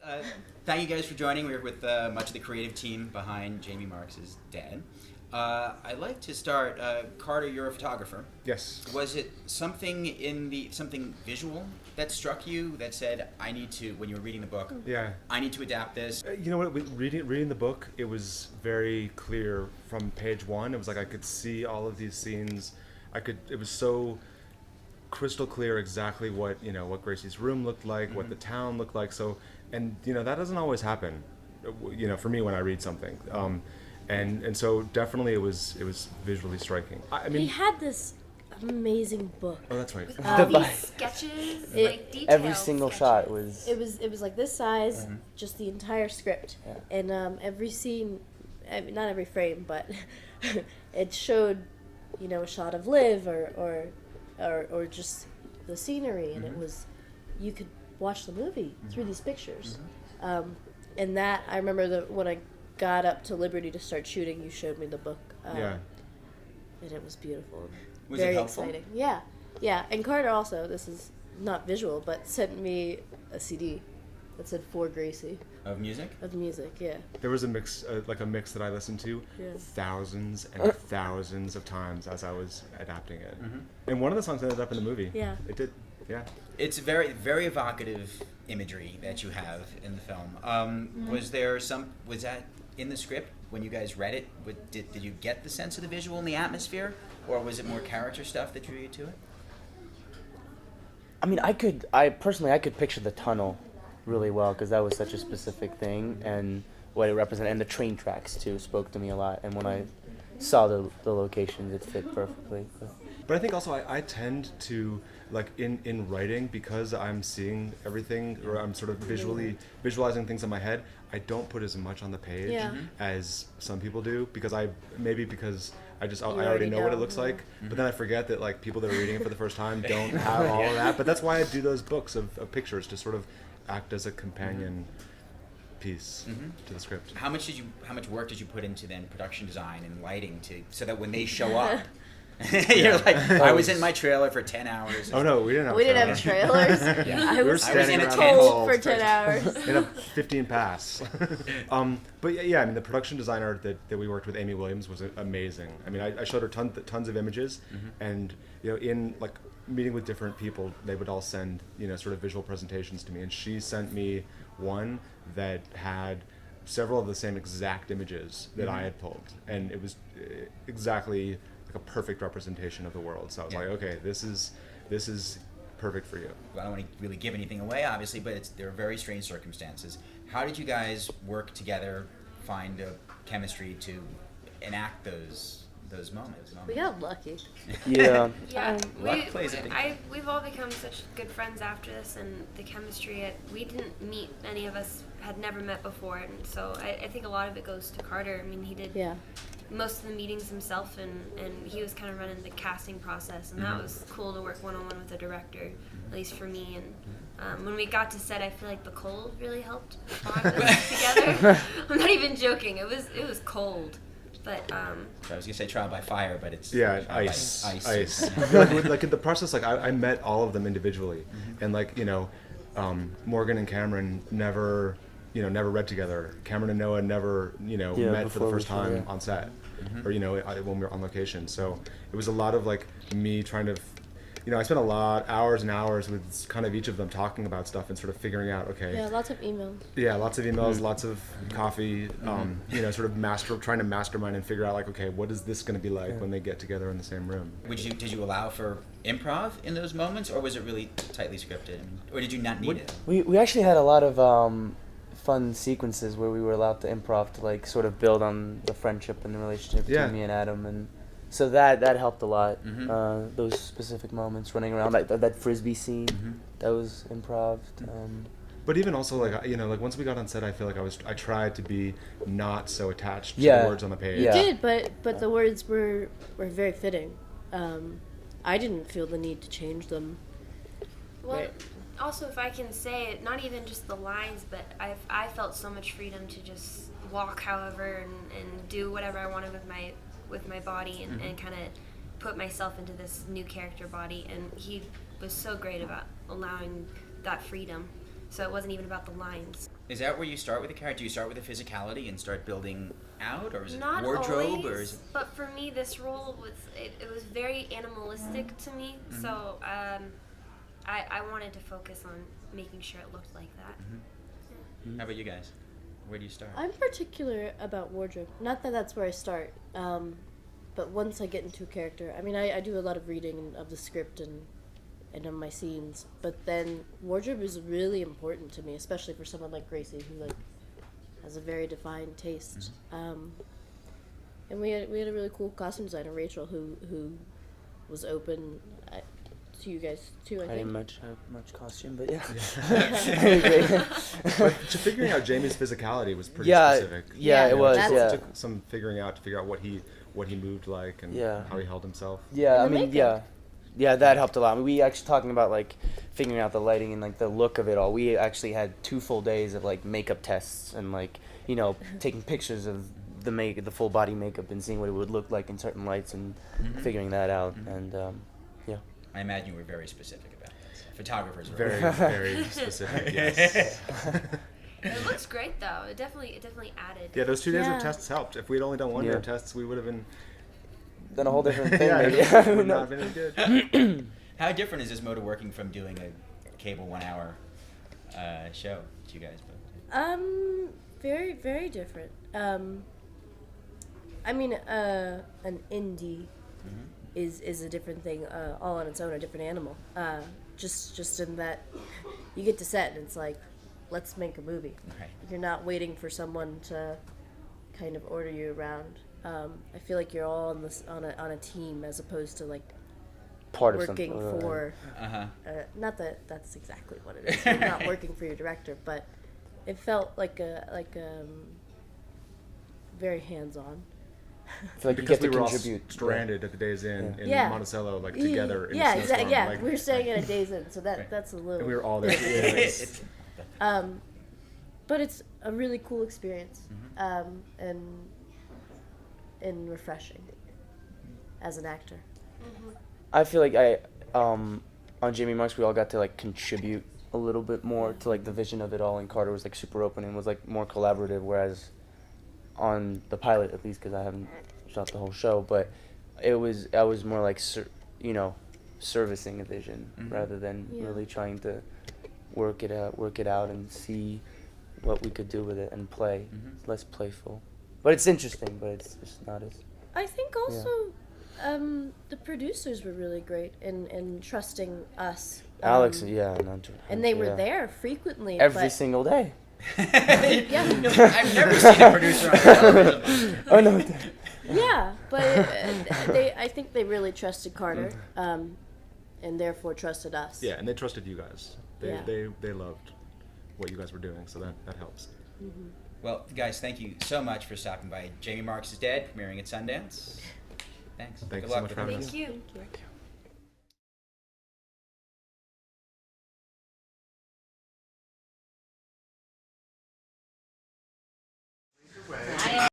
Uh, Thank you guys for joining. We're with much of the creative team behind Jamie Marx's Dad. I'd like to start. Carter, you're a photographer. Yes. Was it something visual that struck you that said, I need to, when you were reading the book, Yeah. I need to adapt this? You know what? Reading the book, it was very clear from page one. It was like I could see all of these scenes. It was so crystal clear exactly what Gracie's room looked like, what the town looked like. So, and that doesn't always happen, for me when I read something. And so definitely it was visually striking. I mean, he had this amazing book. Oh, that's right. These sketches, like detailed Every single sketches. shot was. It was like this size, just the entire script, Yeah. and every scene, I mean, not every frame, but it showed, a shot of Liv or just the scenery, and it was, you could watch the movie through these pictures, and that I remember when I got up to Liberty to start shooting, you showed me the book, Yeah. and it was beautiful, Was it very helpful? exciting. Yeah, and Carter also, this is not visual, but sent me a CD that said "For Gracie" Of music? of music. Yeah. There was a mix, a mix that I listened to Yeah. thousands and thousands of times as I was adapting it. And one of the songs ended up in the movie. Yeah. It did. Yeah. It's very, very evocative imagery that you have in the film. Was that in the script when you guys read it? Did you get the sense of the visual and the atmosphere, or was it more character stuff that drew you to it? I mean, I personally could picture the tunnel really well because that was such a specific thing and what it represented, and the train tracks too spoke to me a lot. And when I saw the locations, it fit perfectly. But I think also I tend to, like, in writing, because I'm seeing everything, or I'm sort of visualizing things in my head, I don't put as much on the page as some people do, because I already know what it looks like, but then I forget that, like, people that are reading it for the first time don't have all of that. But that's why I do those books of pictures, to sort of act as a companion piece to the script. How much work did you put into then production design and lighting so that when they show up, you're like, I was in my trailer for 10 hours. Oh no, we didn't have. We didn't have trailers. I was standing around told the for 10 hours. in a 15 pass. But yeah, I mean, the production designer that we worked with, Amy Williams, was amazing. I mean, I showed her tons of images, and in like meeting with different people, they would all send sort of visual presentations to me, and she sent me one that had several of the same exact images that I had pulled, and it was exactly like a perfect representation of the world. So I was like, okay, this is perfect for you. I don't want to really give anything away, obviously, but there are very strange circumstances. How did you guys work together, find a chemistry to enact those moments? We got lucky. Yeah. Yeah, luck plays a big part. we've all become such good friends after this, and the chemistry, we didn't meet, any of us had never met before, and so I think a lot of it goes to Carter. I mean, he did most of the meetings himself, and he was kind of running the casting process, and that was cool to work one-on-one with the director, at least for me. And when we got to set, I feel like the cold really helped bond us together. I'm not even joking. It was cold. But So I was gonna say trial by fire, but it's Yeah, trial by ice. like in the process, like I met all of them individually, and like Morgan and Cameron never read together. Cameron and Noah never met for the first time on set, or when we were on location. So it was a lot of like me trying to. I spent hours and hours with kind of each of them talking about stuff and sort of figuring out, okay. Yeah, lots of emails. Yeah, lots of emails, lots of coffee, sort of trying to mastermind and figure out, like, okay, what is this going to be like when they get together in the same room? Did you allow for improv in those moments, or was it really tightly scripted? Or did you not need it? We actually had a lot of fun sequences where we were allowed to improv to like sort of build on the friendship and the relationship between me and Adam, and so that helped a lot. Those specific moments, running around, that frisbee scene, that was improv. But even also, like once we got on set, I feel like I tried to be not so attached to Yeah. the words on the page. You Yeah. did, but the words were very fitting. I didn't feel the need to change them. well, Right. also, if I can say it, not even just the lines, but I felt so much freedom to just walk however and do whatever I wanted with my body and kind of put myself into this new character body, and he was so great about allowing that freedom. So it wasn't even about the lines. Is that where you start with the character? Do you start with the physicality and start building out, or is it Not wardrobe, always, or is it? but for me, this role was it was very animalistic to me. So I wanted to focus on making sure it looked like that. How about you guys? Where do you start? I'm particular about wardrobe. Not that that's where I start, but once I get into a character, I mean, I do a lot of reading of the script and of my scenes, but then wardrobe is really important to me, especially for someone like Gracie, who like has a very defined taste. And we had a really cool costume designer, Rachel, who was open to you guys too. I think. didn't have much costume, but yeah. But figuring out Jamie's physicality was pretty Yeah, specific. yeah, it was. that's- Yeah, It took some figuring out to figure out what he moved like and Yeah. how he held himself. yeah. I And the mean, makeup. yeah, that helped a lot. I mean, we actually talking about like figuring out the lighting and like the look of it all. We actually had 2 full days of like makeup tests and like taking pictures of the full body makeup and seeing what it would look like in certain lights and figuring that out. And yeah. I imagine you were very specific about this. Photographers were Very, very specific. Yes. It looks great though. It definitely added. Yeah, those 2 days Yeah. of tests helped. If we'd only done 1 day Yeah. of tests, we would have been. Then a whole different thing. Yeah, maybe. it would not have been as good. How different is this mode of working from doing a cable 1-hour show to you guys? Very, very different. I mean, an indie is a different thing, all on its own, a different animal. Just in that you get to set and it's like, let's make a movie. Right. You're not waiting for someone to kind of order you around. I feel like you're all on a team as opposed to like Part of working something. for. Not that that's exactly what it is. You're not working for your director, but it felt like very hands-on. I feel like you Because get to we were all contribute. stranded at the Days Inn in Yeah. Monticello, like together in Yeah, a exactly. snowstorm. Yeah, like, we were staying at a Days Inn, so that's a little. and we were all there. But it's a really cool experience, and refreshing as an actor. I feel like on Jamie Marks, we all got to like contribute a little bit more to like the vision of it all, and Carter was like super open and was like more collaborative, whereas on the pilot, at least because I haven't shot the whole show, but I was more like servicing a vision rather than really trying to work it out and see what we could do with it and play. It's less playful, but it's interesting, but it's just not as. I think also the producers were really great in trusting us. Alex, and they were there frequently. every but single day. Yeah. I've never seen a producer on television. Oh no. Yeah, but I think they really trusted Carter, and therefore trusted us. Yeah, and they trusted you guys. Yeah. They loved what you guys were doing, so that helps. Well, guys, thank you so much for stopping by. Jamie Marks is Dead, premiering at Sundance. Thanks. Thanks Good so luck much with for having everything. us. Thank you. Thank you.